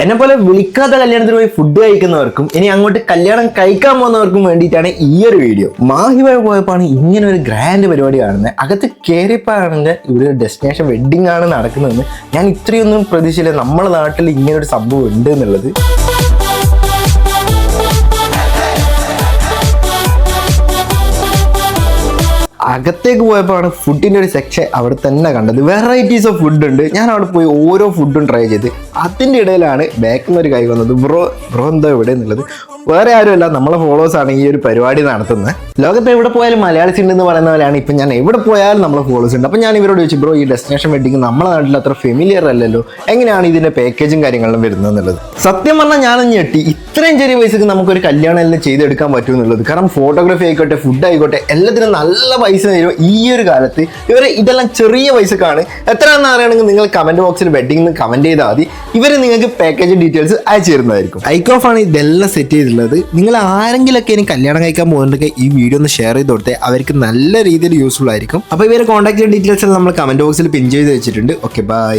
എന്നെ പോലെ വിളിക്കാത്ത കല്യാണത്തിന് പോയി ഫുഡ് കഴിക്കുന്നവർക്കും ഇനി അങ്ങോട്ട് കല്യാണം കഴിക്കാൻ പോകുന്നവർക്കും വേണ്ടിയിട്ടാണ് ഈ ഒരു വീഡിയോ. മാഹിമ പോയപ്പോഴാണ് ഇങ്ങനെ ഒരു ഗ്രാൻഡ് പരിപാടി കാണുന്നത്. അകത്ത് കയറിയപ്പോഴാണെങ്കിൽ ഇവിടെ ഒരു ഡെസ്റ്റിനേഷൻ വെഡിങ് ആണ് നടക്കുന്നതെന്ന് ഞാൻ ഇത്രയൊന്നും പ്രതീക്ഷിച്ചില്ല. നമ്മുടെ നാട്ടിൽ ഇങ്ങനെ ഒരു സംഭവം ഉണ്ട് എന്നുള്ളത്. അകത്തേക്ക് പോയപ്പോഴാണ് ഫുഡിൻ്റെ ഒരു സെക്ഷൻ അവിടെ തന്നെ കണ്ടത്. വെറൈറ്റീസ് ഓഫ് ഫുഡ് ഉണ്ട്. ഞാൻ അവിടെ പോയി ഓരോ ഫുഡും ട്രൈ ചെയ്ത് അതിൻ്റെ ഇടയിലാണ് ബാക്കിൽ നിന്ന് ഒരു കൈ വന്നത്. ബ്രോ എന്താ ഇവിടെ എന്നുള്ളത്. വേറെ ആരുമല്ല, നമ്മളെ ഫോളോവേഴ്സാണ് ഈ ഒരു പരിപാടി നടത്തുന്നത്. ലോകത്ത് എവിടെ പോയാലും മലയാളീസ് ഉണ്ടെന്ന് പറയുന്ന പോലെയാണ് ഇപ്പം ഞാൻ എവിടെ പോയാലും നമ്മളെ ഫോളോവേഴ്സ് ഉണ്ട്. അപ്പം ഞാൻ ഇവരോട് ചോദിച്ചു, ബ്രോ ഈ ഡെസ്റ്റിനേഷൻ വെഡിങ് നമ്മളെ നാട്ടിൽ അത്ര ഫെമിലിയർ അല്ലല്ലോ, എങ്ങനെയാണ് ഇതിൻ്റെ പാക്കേജും കാര്യങ്ങളും വരുന്നത് എന്നുള്ളത്. സത്യം പറഞ്ഞാൽ ഞാനും ഞെട്ടി. ഇത്രയും ചെറിയ പൈസക്ക് നമുക്കൊരു കല്യാണം എല്ലാം ചെയ്തെടുക്കാൻ പറ്റും എന്നുള്ളത്. കാരണം ഫോട്ടോഗ്രാഫി ആയിക്കോട്ടെ, ഫുഡ് ആയിക്കോട്ടെ, എല്ലാത്തിനും നല്ല പൈസ തരും. ഈ ഒരു കാലത്ത് ഇവർ ഇതെല്ലാം ചെറിയ പൈസക്കാണ്. എത്രയാണെന്ന് അറിയണമെങ്കിൽ നിങ്ങൾ കമന്റ് ബോക്സിൽ വെഡിങ് കമന്റ് ചെയ്താൽ മതി. ഇവർ നിങ്ങൾക്ക് പാക്കേജ് ഡീറ്റെയിൽസ് അയച്ചു തരുന്നതായിരിക്കും. ഐക്കോഫ് ആണ് ഇതെല്ലാം സെറ്റ് ചെയ്തിട്ടുള്ളത്. നിങ്ങൾ ആരെങ്കിലൊക്കെ ഇനി കല്യാണം കഴിക്കാൻ പോകുന്നുണ്ടെങ്കിൽ ഈ വീഡിയോ ഒന്ന് ഷെയർ ചെയ്ത് കൊടുത്തേ, അവർക്ക് നല്ല രീതിയിൽ യൂസ്ഫുൾ ആയിരിക്കും. അപ്പോൾ ഇവരെ കോൺടാക്ട് ഡീറ്റെയിൽസ് നമ്മൾ കമന്റ് ബോക്സിൽ പിൻ ചെയ്ത് വെച്ചിട്ടുണ്ട്. Okay, by.